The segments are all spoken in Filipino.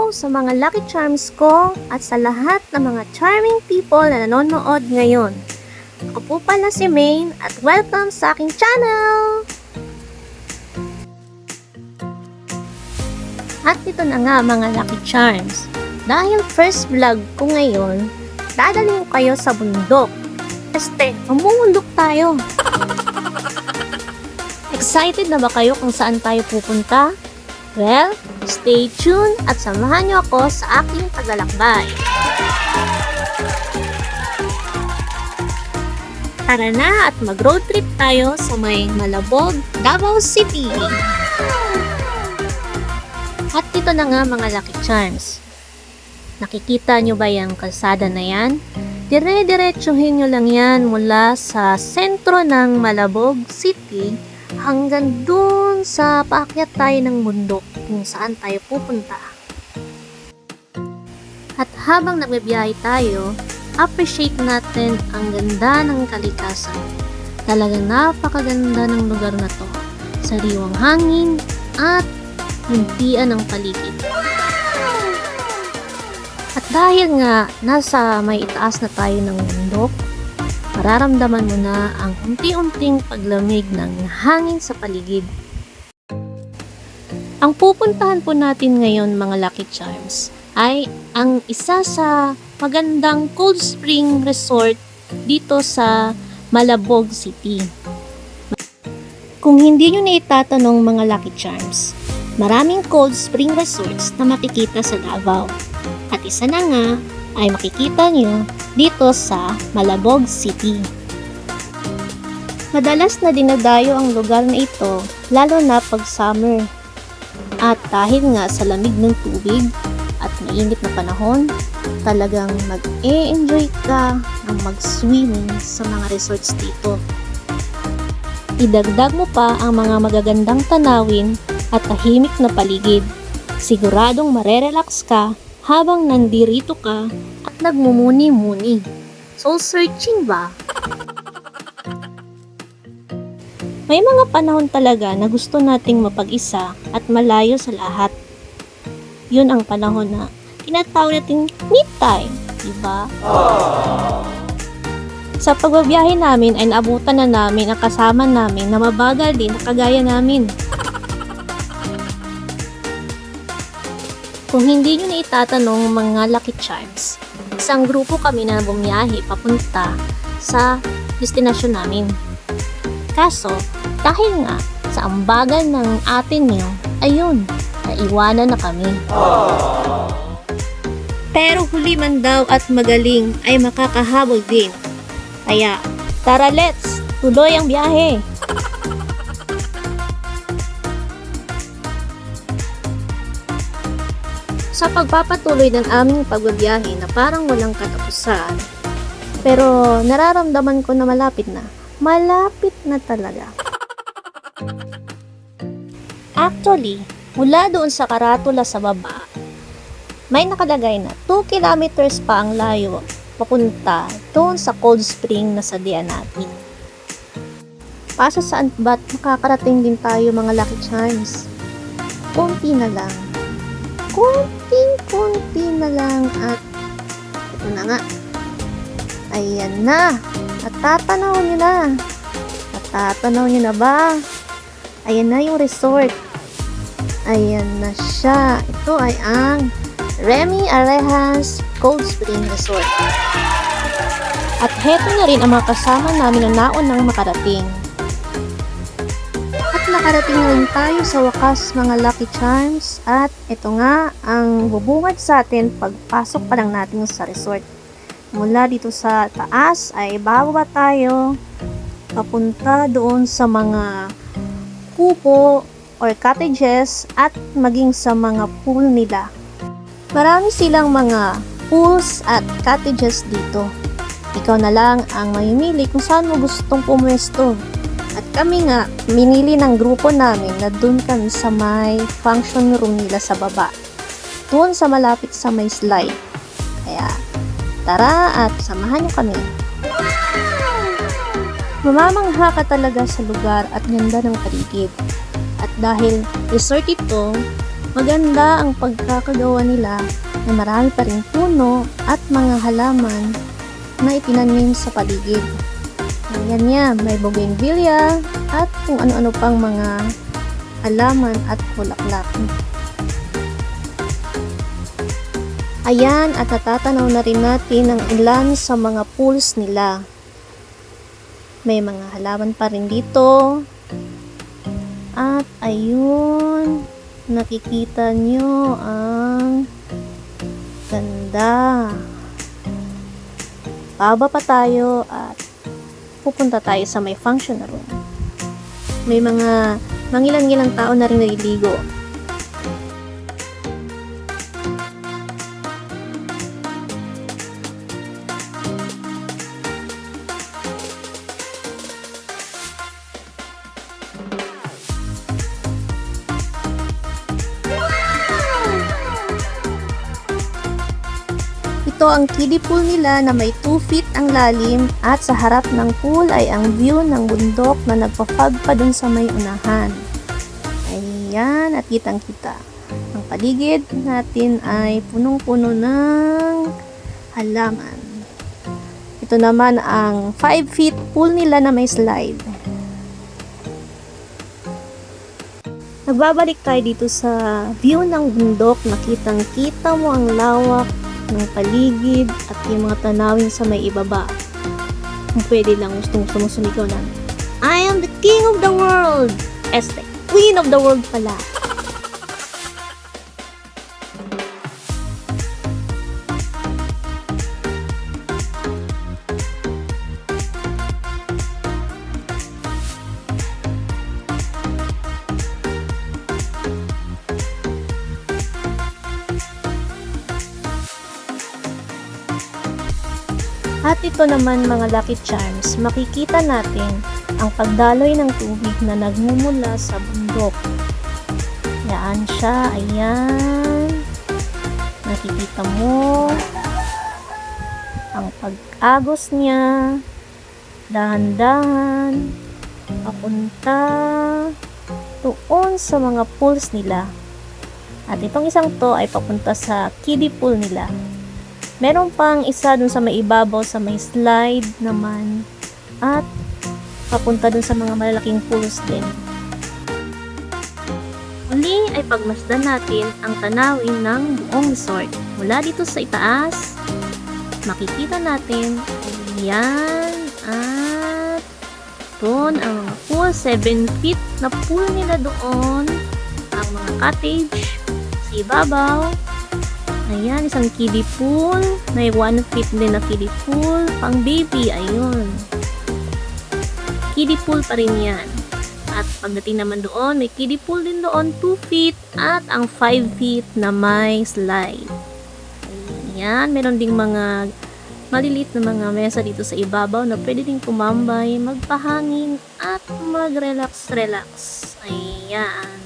Hello sa mga Lucky Charms ko at sa lahat ng mga charming people na nanonood ngayon. Ako po pala si Maine at welcome sa aking channel! At ito na nga mga Lucky Charms. Dahil first vlog ko ngayon, dadalhin ko kayo sa bundok. Mamumundok tayo! Excited na ba kayo kung saan tayo pupunta? Well, stay tuned at samahan niyo ako sa aking paglalakbay. Tara na at mag-road trip tayo sa may Malabog, Davao City. At ito na nga mga Lucky Charms. Nakikita nyo ba yung kalsada na yan? Dire-diretsuhin nyo lang yan mula sa sentro ng Malabog City hanggang dun sa paakyat tayo ng bundok kung saan tayo pupunta. At habang nagbibiyahe tayo, appreciate natin ang ganda ng kalikasan. Talagang napakaganda ng lugar na to. Sariwang hangin at hintian ng paligid. At dahil nga nasa may itaas na tayo ng bundok, mararamdaman mo na ang unti-unting paglamig ng hangin sa paligid. Ang pupuntahan po natin ngayon mga Lucky Charms ay ang isa sa magandang cold spring resort dito sa Malabog City. Kung hindi nyo na itatanong mga Lucky Charms, maraming cold spring resorts na makikita sa Davao. At isa na nga ay makikita nyo dito sa Malabog City. Madalas na dinadayo ang lugar na ito, lalo na pag summer. At dahil nga sa lamig ng tubig at mainit na panahon, talagang mag-e-enjoy ka ng mag-swimming sa mga resorts dito. Idagdag mo pa ang mga magagandang tanawin at tahimik na paligid. Siguradong marerelax ka habang nandirito ka at nagmumuni-muni. Soul searching ba? May mga panahon talaga na gusto nating mapag-isa at malayo sa lahat. Yun ang panahon na tinatawag nating me time, diba? Sa pagbabiyahe namin ay naabutan na namin ang kasama namin na mabagal din na kagaya namin. Kung hindi nyo na itatanong mga Lucky Charms, isang grupo kami na bumiyahe papunta sa destinasyon namin. Kaso, dahil nga sa ambagan ng atin nyo, ayun, naiwanan na kami. Pero huli man daw at magaling ay makakahabol din. Kaya, tara let's, tuloy ang biyahe! Sa pagpapatuloy ng aming pagbabiyahe na parang walang katapusan, pero nararamdaman ko na malapit na talaga. Actually, mula doon sa karatula sa baba, may nakalagay na 2 kilometers pa ang layo papunta doon sa cold spring na sadya natin. Pasa saan ba't makakarating din tayo mga Lucky Charms? Konti na lang. Konting-konti na lang at ito na nga. Ayan na. Natatanaw nyo na. Natatanaw nyo na ba? Ayan na yung resort. Ayan na siya. Ito ay ang Remy Arejas Cold Spring Resort. At heto na rin ang mga kasama namin na naunang makarating. Nakarating na rin tayo sa wakas mga Lucky Charms at ito nga ang bubungad sa atin pagpasok pa lang natin sa resort. Mula dito sa taas ay bababa tayo papunta doon sa mga kubo or cottages at maging sa mga pool nila. Marami silang mga pools at cottages dito. Ikaw na lang ang mamimili kung saan mo gustong pumwesto. At kami nga, minili ng grupo namin na doon kami sa may function room nila sa baba. Doon sa malapit sa may slide. Kaya, tara at samahan niyo kami. Mamamangha ka talaga sa lugar at ganda ng paligid. At dahil resort ito, Maganda ang pagkakagawa nila na marami pa rin puno at mga halaman na itinanim sa paligid. Ayan niya, may bougainvillea at kung ano-ano pang mga halaman at bulaklak. Ayan, at natatanaw na rin natin ang ilan sa mga pools nila. May mga halaman pa rin dito. At ayun, nakikita nyo ang ganda. Baba pa tayo at pupunta tayo sa may function room. May mga mangilan-ngilang tao na rin naliligo. Ito ang kiddie pool nila na may 2 feet ang lalim at sa harap ng pool ay ang view ng bundok na nagpa-fog pa dun sa may unahan. Ayan, at kitang-kita. Ang paligid natin ay punong-puno ng halaman. Ito naman ang 5 feet pool nila na may slide. Nagbabalik tayo dito sa view ng bundok. Nakitang-kita mo ang lawak ng paligid at yung mga tanawin sa may ibaba. Kung pwede lang, gustong sumusumigaw na, I am the king of the world! Este, queen of the world pala. At ito naman mga Lucky Charms, makikita natin ang pagdaloy ng tubig na nagmumula sa bundok. Yan siya, ayan. Nakikita mo ang pag-agos niya, dahan-dahan, papunta doon sa mga pools nila. At itong isang to ay papunta sa kiddie pool nila. Meron pang isa dun sa may ibabaw sa may slide naman at papunta dun sa mga malalaking pools din. Muli ay pagmasdan natin ang tanawin ng buong resort. Mula dito sa itaas, makikita natin yan at doon ang mga pool, 7 feet na pool nila doon, ang mga cottage sa ibabaw. Ayan, isang kiddie pool. May 1 feet din na kiddie pool. Pang baby, ayun. Kiddie pool pa rin yan. At pagdating naman doon, may kiddie pool din doon, 2 feet. At ang 5 feet na may slide. Ayan, meron ding mga maliliit na mga mesa dito sa ibabaw na pwede ding kumambay, magpahangin, at mag-relax-relax. Ayan.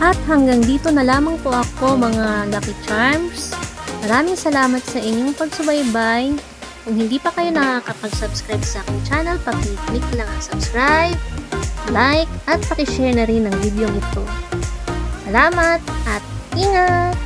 At hanggang dito na lamang po ako mga Lucky Charms. Maraming salamat sa inyong pagsubaybay. Kung hindi pa kayo nakakapag-subscribe sa aking channel, pag-click lang ang subscribe, like, at pakishare na rin ang video ito. Salamat at ingat!